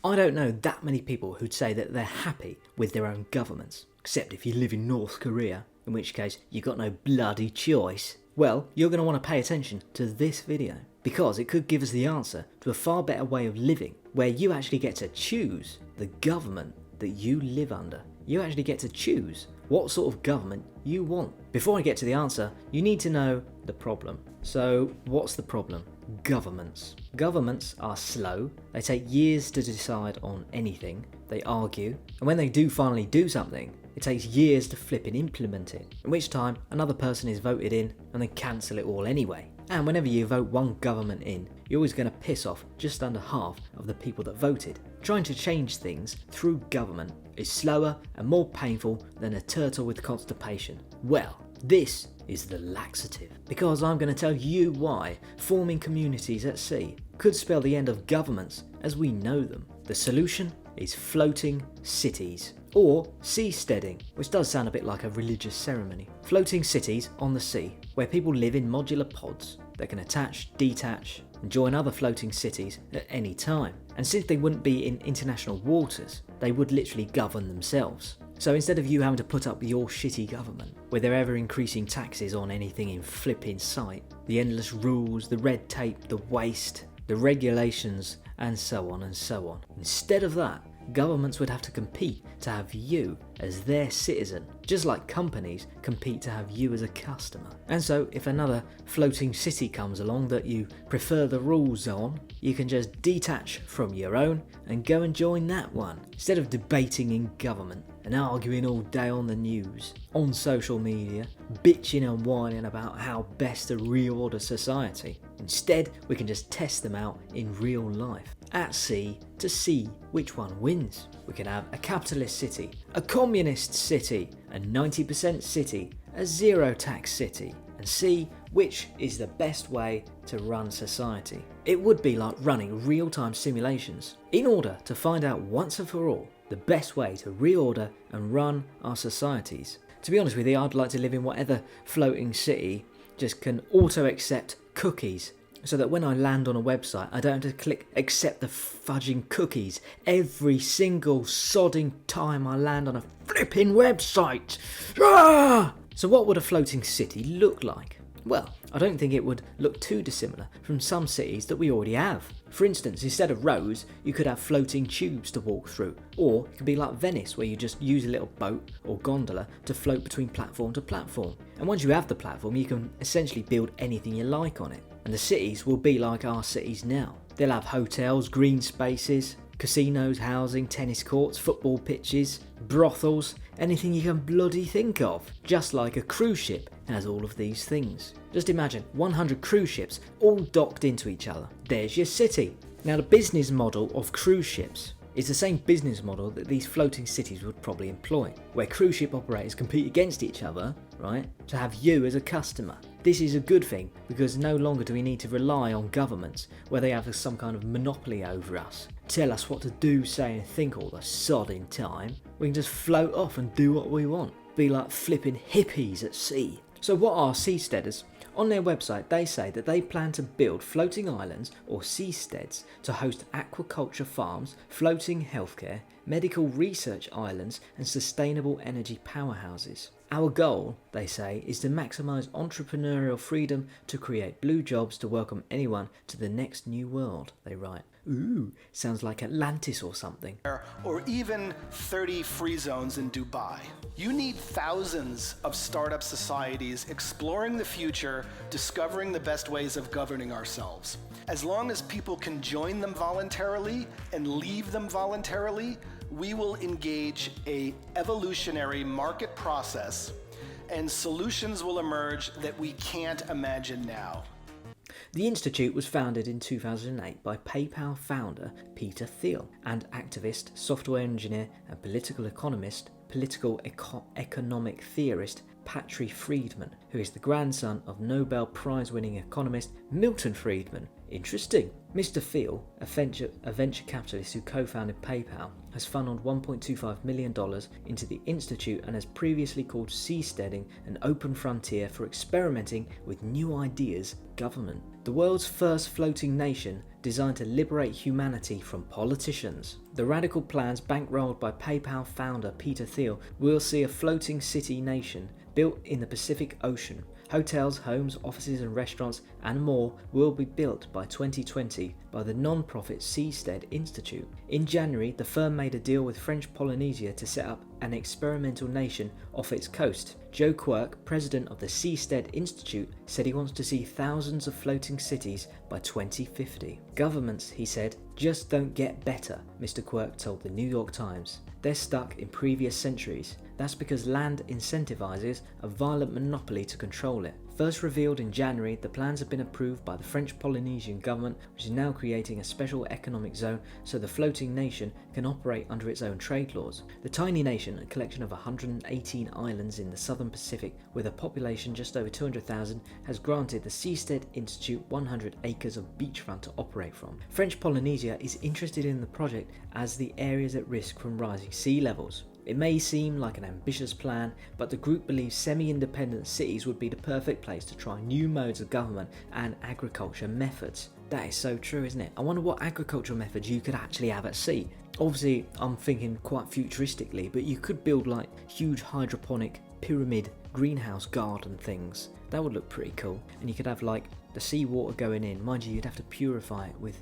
I don't know that many people who'd say that they're happy with their own governments, except if you live in North Korea, in which case you've got no bloody choice. Well, you're going to want to pay attention to this video, because it could give us the answer to a far better way of living, where you actually get to choose the government that you live under. You actually get to choose what sort of government you want. Before I get to the answer, you need to know the problem. So, what's the problem? Governments. Governments are slow, they take years to decide on anything, they argue, and when they do finally do something, it takes years to flip and implement it, in which time another person is voted in and they cancel it all anyway. And whenever you vote one government in, you're always going to piss off just under half of the people that voted. Trying to change things through government is slower and more painful than a turtle with constipation. Well, this is the laxative, because I'm going to tell you why forming communities at sea could spell the end of governments as we know them. The solution is floating cities, or seasteading, which does sound a bit like a religious ceremony. Floating cities on the sea, where people live in modular pods that can attach, detach, and join other floating cities at any time. And since they wouldn't be in international waters, they would literally govern themselves. So instead of you having to put up your shitty government, with their ever increasing taxes on anything in flipping sight, the endless rules, the red tape, the waste, the regulations, and so on and so on. Instead of that, governments would have to compete to have you as their citizen, just like companies compete to have you as a customer. And so if another floating city comes along that you prefer the rules on, you can just detach from your own and go and join that one, instead of debating in government and arguing all day on the news, on social media, bitching and whining about how best to reorder society. Instead, we can just test them out in real life, at sea, to see which one wins. We can have a capitalist city, a communist city, a 90% city, a zero tax city, and see which is the best way to run society. It would be like running real-time simulations in order to find out once and for all the best way to reorder and run our societies. To be honest with you, I'd like to live in whatever floating city just can auto-accept cookies, so that when I land on a website, I don't have to click accept the fudging cookies every single sodding time I land on a flipping website. Ah! So what would a floating city look like? Well, I don't think it would look too dissimilar from some cities that we already have. For instance, instead of roads, you could have floating tubes to walk through, or it could be like Venice, where you just use a little boat or gondola to float between platform to platform. And once you have the platform, you can essentially build anything you like on it. And the cities will be like our cities now. They'll have hotels, green spaces, casinos, housing, tennis courts, football pitches, brothels, anything you can bloody think of. Just like a cruise ship has all of these things. Just imagine 100 cruise ships all docked into each other. There's your city. Now the business model of cruise ships is the same business model that these floating cities would probably employ, where cruise ship operators compete against each other, right, to have you as a customer. This is a good thing, because no longer do we need to rely on governments where they have some kind of monopoly over us, tell us what to do, say and think all the sodding time. We can just float off and do what we want, be like flipping hippies at sea. So what are seasteaders? On their website, they say that they plan to build floating islands or seasteads to host aquaculture farms, floating healthcare, medical research islands, and sustainable energy powerhouses. Our goal, they say, is to maximise entrepreneurial freedom to create blue jobs to welcome anyone to the next new world, they write. Ooh, sounds like Atlantis or something. Or even 30 free zones in Dubai. You need thousands of startup societies exploring the future, discovering the best ways of governing ourselves. As long as people can join them voluntarily and leave them voluntarily, we will engage an evolutionary market process, and solutions will emerge that we can't imagine now. The Institute was founded in 2008 by PayPal founder Peter Thiel and activist, software engineer and political economist, economic theorist Patrick Friedman, who is the grandson of Nobel Prize-winning economist Milton Friedman. Interesting. Mr. Thiel, a venture capitalist who co-founded PayPal, has funneled $1.25 million into the Institute and has previously called seasteading an open frontier for experimenting with new ideas government. The world's first floating nation designed to liberate humanity from politicians. The radical plans bankrolled by PayPal founder Peter Thiel will see a floating city nation built in the Pacific Ocean. Hotels, homes, offices and restaurants and more will be built by 2020 by the non-profit Seastead Institute. In January, the firm made a deal with French Polynesia to set up an experimental nation off its coast. Joe Quirk, president of the Seastead Institute, said he wants to see thousands of floating cities by 2050. Governments, he said, just don't get better, Mr. Quirk told the New York Times. They're stuck in previous centuries. That's because land incentivizes a violent monopoly to control it. First revealed in January, the plans have been approved by the French Polynesian government, which is now creating a special economic zone so the floating nation can operate under its own trade laws. The tiny nation, a collection of 118 islands in the southern Pacific with a population just over 200,000, has granted the Seastead Institute 100 acres of beachfront to operate from. French Polynesia is interested in the project as the area is at risk from rising sea levels. It may seem like an ambitious plan, but the group believes semi-independent cities would be the perfect place to try new modes of government and agriculture methods. That is so true, isn't it? I wonder what agricultural methods you could actually have at sea. Obviously, I'm thinking quite futuristically, but you could build like huge hydroponic pyramid greenhouse garden things. That would look pretty cool. And you could have like the seawater going in. Mind you, you'd have to purify it with...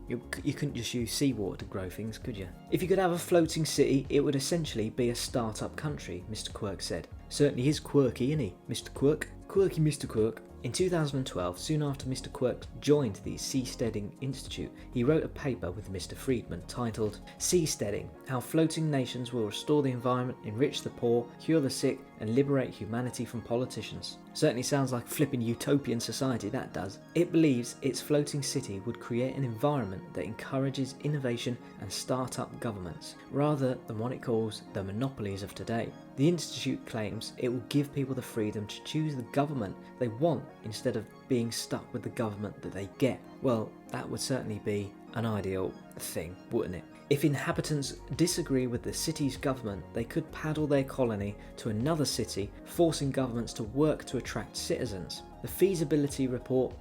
You couldn't just use seawater to grow things, could you? If you could have a floating city, it would essentially be a start-up country, Mr. Quirk said. Certainly he's quirky, isn't he, Mr. Quirk? Quirky Mr. Quirk. In 2012, soon after Mr. Quirk joined the Seasteading Institute, he wrote a paper with Mr. Friedman titled Seasteading: How Floating Nations Will Restore the Environment, Enrich the Poor, Cure the Sick, and Liberate Humanity from Politicians. Certainly sounds like a flipping utopian society, that does. It believes its floating city would create an environment that encourages innovation and start-up governments, rather than what it calls the monopolies of today. The Institute claims it will give people the freedom to choose the government they want instead of being stuck with the government that they get. Well, that would certainly be an ideal thing, wouldn't it? If inhabitants disagree with the city's government, they could paddle their colony to another city, forcing governments to work to attract citizens. The feasibility report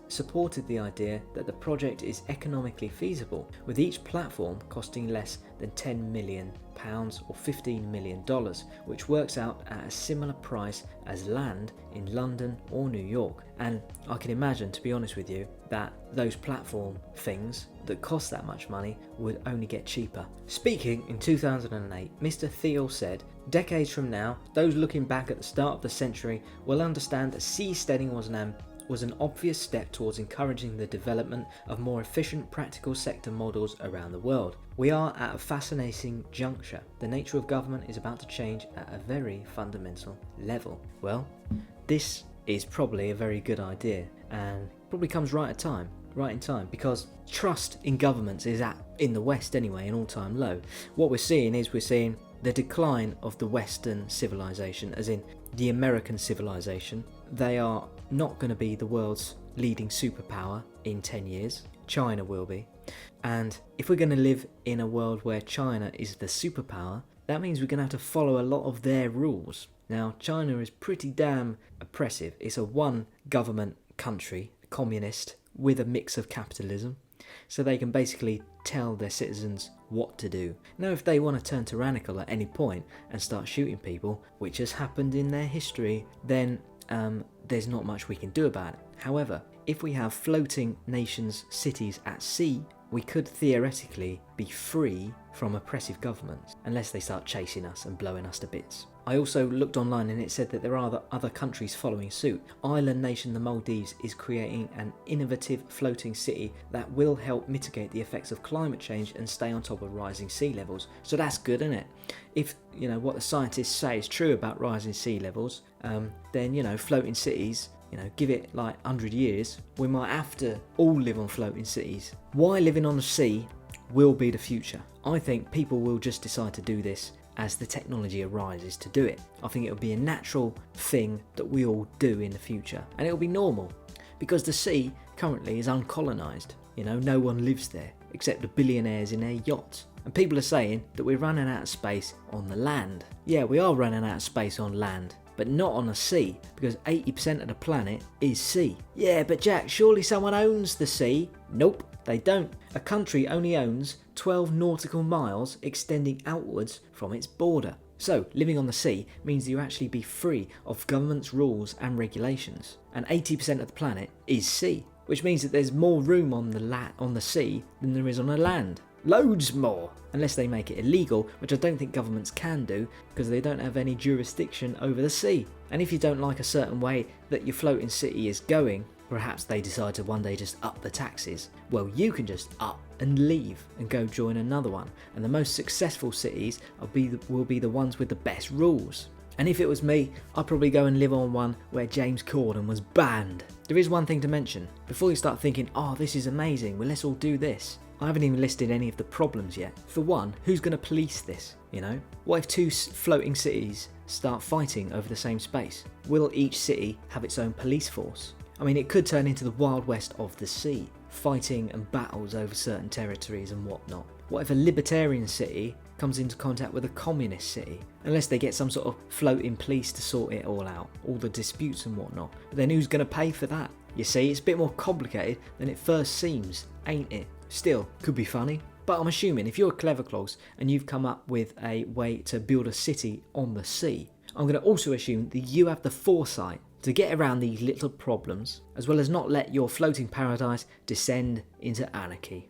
supported the idea that the project is economically feasible, with each platform costing less than £10 million or $15 million, which works out at a similar price as land in London or New York. And I can imagine, to be honest with you, that those platform things that cost that much money would only get cheaper. Speaking in 2008, Mr. Thiel said, "Decades from now, those looking back at the start of the century will understand that seasteading was an obvious step towards encouraging the development of more efficient practical sector models around the world. We are at a fascinating juncture. The nature of government is about to change at a very fundamental level." Well, this is probably a very good idea and probably comes right in time, because trust in governments is in the West anyway, an all-time low. What we're seeing the decline of the Western civilization, as in the American civilization. They are not going to be the world's leading superpower in 10 years. China will be. And if we're going to live in a world where China is the superpower, that means we're going to have to follow a lot of their rules. Now, China is pretty damn oppressive. It's a one government country, communist, with a mix of capitalism. So they can basically tell their citizens what to do. Now, if they want to turn tyrannical at any point and start shooting people, which has happened in their history, then there's not much we can do about it. However, if we have floating nations, cities at sea, we could theoretically be free from oppressive governments, unless they start chasing us and blowing us to bits. I also looked online and it said that there are other countries following suit. Island nation the Maldives is creating an innovative floating city that will help mitigate the effects of climate change and stay on top of rising sea levels. So that's good, isn't it? If what the scientists say is true about rising sea levels, then floating cities, give it like 100 years, we might have to all live on floating cities. Why living on the sea will be the future. I think people will just decide to do this as the technology arises to do it. I think it'll be a natural thing that we all do in the future, and it'll be normal. Because the sea currently is uncolonised. You know, no one lives there except the billionaires in their yachts. And people are saying that we're running out of space on the land. Yeah, we are running out of space on land, but not on the sea, because 80% of the planet is sea. Yeah, but Jack, surely someone owns the sea? Nope, they don't. A country only owns 12 nautical miles extending outwards from its border. So, living on the sea means you actually be free of government's rules and regulations. And 80% of the planet is sea, which means that there's more room on the sea than there is on the land. Loads more! Unless they make it illegal, which I don't think governments can do because they don't have any jurisdiction over the sea. And if you don't like a certain way that your floating city is going, perhaps they decide to one day just up the taxes. Well, you can just up and leave and go join another one. And the most successful cities will be the ones with the best rules. And if it was me, I'd probably go and live on one where James Corden was banned. There is one thing to mention. Before you start thinking, oh, this is amazing, well, let's all do this. I haven't even listed any of the problems yet. For one, who's going to police this, you know? What if two floating cities start fighting over the same space? Will each city have its own police force? I mean, it could turn into the Wild West of the sea, fighting and battles over certain territories and whatnot. What if a libertarian city comes into contact with a communist city? Unless they get some sort of floating police to sort it all out, all the disputes and whatnot. But then who's going to pay for that? You see, it's a bit more complicated than it first seems, ain't it? Still, could be funny. But I'm assuming if you're a clever clogs and you've come up with a way to build a city on the sea, I'm going to also assume that you have the foresight to get around these little problems, as well as not let your floating paradise descend into anarchy.